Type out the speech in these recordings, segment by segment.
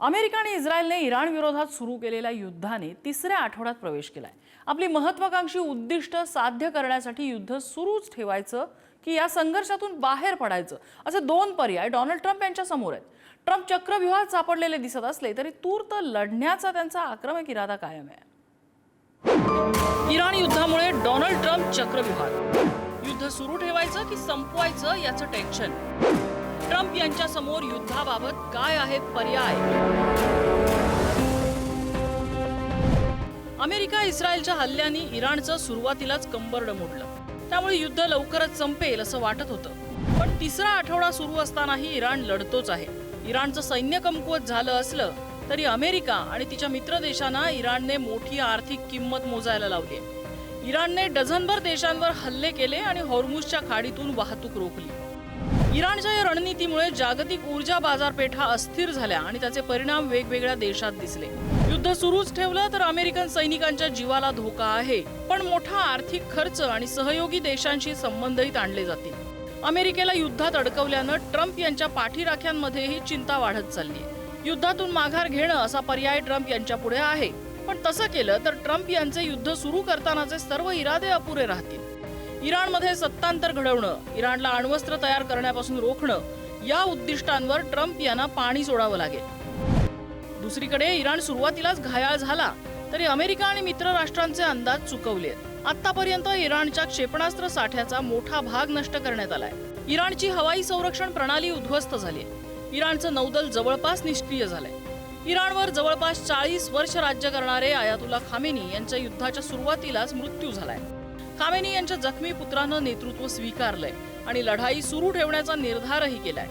America आणि इस्रायलने Iran विरोधात सुरू केलेल्या युद्धाने तिसऱ्या आठवड्यात प्रवेश केलाय। आपली महत्त्वाकांक्षी उद्दिष्ट साध्य करण्यासाठी युद्ध सुरूच ठेवायचं की या संघर्षातून बाहेर पडायचं, असे दोन पर्याय डोनाल्ड ट्रम्प यांच्या समोर आहेत। ट्रम्प चक्रव्यूहात सापडलेले दिसत असले तरी तूर्त लढण्याचा त्यांचा आक्रमक इरादा कायम आहे। इराण युद्धामुळे डोनाल्ड ट्रम्प चक्रव्यूहात। युद्ध सुरू ठेवायचं की संपवायचं याचं टेन्शन। ट्रम्प यांच्या समोर युद्धाबाबत काय आहेत पर्याय? अमेरिका इस्रायलच्या हल्ल्यांनी इराणचं सुरुवातीलाच कंबरड मोडलं, त्यामुळे युद्ध लवकरच संपेल असं वाटत होतं। पण तिसरा आठवडा सुरू असतानाही इराण लढतोच आहे। इराणचं सैन्य कमकुवत झालं असलं तरी अमेरिका आणि तिच्या मित्र देशांना इराणने मोठी आर्थिक किंमत मोजायला लावली। इराणने डझनभर देशांवर हल्ले केले आणि हॉर्मुझच्या खाडीतून वाहतूक रोखली। इराणच्या या रणनीतीमुळे जागतिक ऊर्जा बाजारपेठा अस्थिर झाल्या आणि त्याचे परिणाम वेगवेगळ्या देशात दिसले। युद्ध सुरूच ठेवलं तर अमेरिकन सैनिकांच्या जीवाला धोका आहे, पण मोठा आर्थिक खर्च आणि सहयोगी देशांशी संबंधित आणले जातील। अमेरिकेला युद्धात अडकवल्यानं ट्रम्प यांच्या पाठीराख्यांमध्येही चिंता वाढत चालली आहे। युद्धातून माघार घेणं असा पर्याय ट्रम्प यांच्या पुढे आहे, पण तसं केलं तर ट्रम्प यांचे युद्ध सुरू करतानाचे सर्व इरादे अपुरे राहतील। इराणमध्ये सत्तांतर घडवणं, इराणला अण्वस्त्र तयार करण्यापासून रोखणं, या उद्दिष्टांवर ट्रम्प यांना पाणी सोडावं लागेल। दुसरीकडे इराण सुरुवातीलाच घायाळ झाला तरी अमेरिका आणि मित्र राष्ट्रांचे अंदाज चुकवले आहेत। आतापर्यंत इराणच्या क्षेपणास्त्र साठ्याचा मोठा भाग नष्ट करण्यात आलाय। इराणची हवाई संरक्षण प्रणाली उद्ध्वस्त झाली आहे। इराणचं नौदल जवळपास निष्क्रिय झालंय। इराणवर जवळपास 40 वर्ष राज्य करणारे आयातुल्ला खामेनी यांच्या युद्धाच्या सुरुवातीलाच मृत्यू झालाय। खामेनी यांच्या जखमी पुत्रानं नेतृत्व स्वीकारलंय आणि लढाई सुरू ठेवण्याचा निर्धारही केलाय।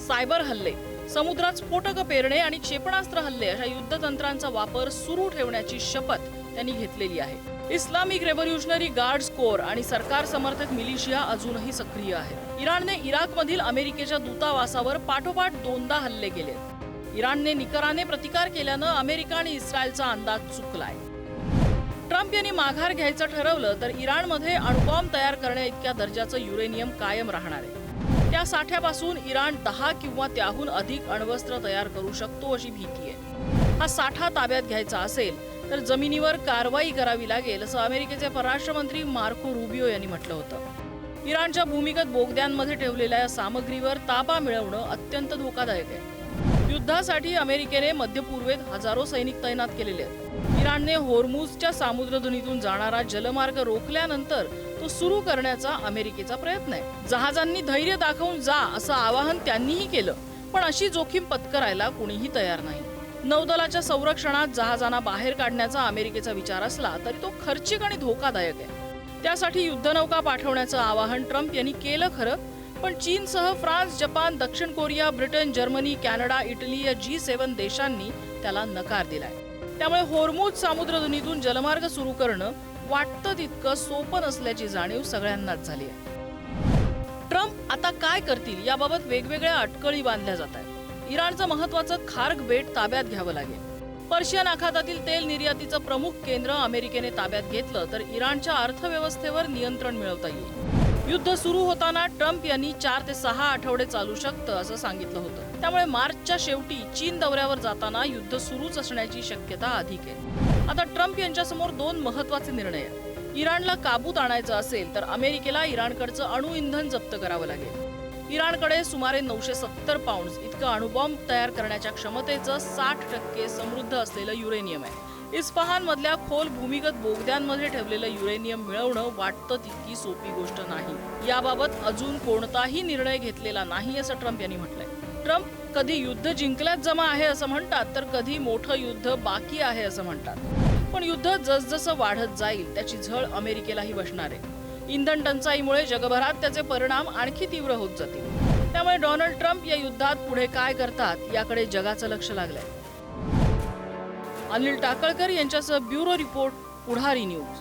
सायबर हल्ले, समुद्रात स्फोटकं पेरणे आणि क्षेपणास्त्र हल्ले अशा युद्धतंत्रांचा वापर सुरू ठेवण्याची शपथ त्यांनी घेतलेली आहे। इस्लामिक रेव्होल्युशनरी गार्ड्स कोर आणि सरकार समर्थक मिलिशिया अजूनही सक्रिय आहेत। इराणने इराकमधील अमेरिकेच्या दूतावासावर पाठोपाठ 2दा हल्ले केले। इराणने निकराने प्रतिकार केल्यानं अमेरिका आणि इस्रायलचा अंदाज चुकलाय। ट्रम्प यांनी माघार घ्यायचं ठरवलं तर इराणमध्ये अणुबॉम्ब तयार करण्या इतक्या दर्जाचं युरेनियम कायम राहणार आहे। त्या साठ्यापासून इराण 10 किंवा त्याहून अधिक अण्वस्त्र तयार करू शकतो अशी भीती आहे। हा साठा ताब्यात घ्यायचा असेल तर जमिनीवर कारवाई करावी लागेल असं अमेरिकेचे परराष्ट्र मंत्री मार्को रुबियो यांनी म्हटलं होतं। इराणच्या भूमिगत बोगद्यांमध्ये ठेवलेल्या या सामग्रीवर ताबा मिळवणं अत्यंत धोकादायक आहे। युद्धासाठी अमेरिकेने मध्य पूर्वेत हजारो सैनिक तैनात केलेले आहेत। इराणने हॉर्मुझच्या सामुद्रधुनीतून जाणारा जलमार्ग रोखल्यानंतर तो सुरू करण्याचा अमेरिकेचा प्रयत्न आहे। जहाजांनी धैर्य दाखवून जा असं आवाहन त्यांनीही केलं, पण अशी जोखीम पत्करायला कोणीही तयार नाही। नौदलाच्या संरक्षणात जहाजांना बाहेर काढण्याचा अमेरिकेचा विचार असला तरी तो खर्चिक आणि धोकादायक आहे। त्यासाठी युद्धनौका पाठवण्याचं आवाहन ट्रम्प यांनी केलं खरं, पण चीनसह फ्रान्स, जपान, दक्षिण Korea, Britain, Germany, Canada, Italy या G7 देशांनी त्याला नकार दिलाय। त्यामुळे हॉर्मुझ सामुद्रधुनीतून जलमार्ग सुरू करणं वाटतं तितकं सोपं नसल्याची जाणीव सगळ्यांनाच झाली आहे। ट्रम्प आता काय करतील याबाबत वेगवेगळ्या अटकळी बांधल्या जात आहेत। इराणचं महत्त्वाचं खार्ग बेट ताब्यात घ्यावं लागेल। पर्शियन आखातातील तेल निर्यातीचं प्रमुख केंद्र अमेरिकेने ताब्यात घेतलं तर इराणच्या अर्थव्यवस्थेवर नियंत्रण मिळवता येईल। युद्ध सुरू होताना ट्रम्प यांनी 4 ते 6 आठवडे चालू शकतं असं सांगितलं होतं। त्यामुळे मार्चच्या शेवटी चीन दौऱ्यावर जाताना युद्ध सुरूच असण्याची शक्यता अधिक आहे। आता ट्रम्प यांच्या समोर 2 महत्त्वाचे निर्णय आहेत। इराणला काबूत आणायचं असेल तर अमेरिकेला इराणकडचं अणु इंधन जप्त करावं लागेल। इराणकडे सुमारे 970 पाउंड्स इतकं अणुबॉम्ब तयार करण्याच्या क्षमतेचं 60% समृद्ध असलेलं युरेनियम आहे। इस्फहान मधल्या खोल भूमिगत बोगद्यांमध्ये ठेवलेलं युरेनियम मिळवणं वाटतं तितकी सोपी गोष्ट नाही। याबाबत अजून कोणताही निर्णय घेतलेला नाही असं ट्रम्प यांनी म्हटलंय। ट्रम्प कधी युद्ध जिंकल्यात जमा आहे असं म्हणतात तर कधी मोठं युद्ध बाकी आहे असं म्हणतात। पण युद्ध जसजसं वाढत जाईल त्याची झळ अमेरिकेलाही बसणार आहे। इंधन टंचाईमुळे जगभरात त्याचे परिणाम आणखी तीव्र होत जातील। त्यामुळे डोनाल्ड ट्रम्प या युद्धात पुढे काय करतात याकडे जगाचं लक्ष लागलंय। अनिल टाकळकर यांच्यासह ब्युरो रिपोर्ट, पुढारी न्यूज।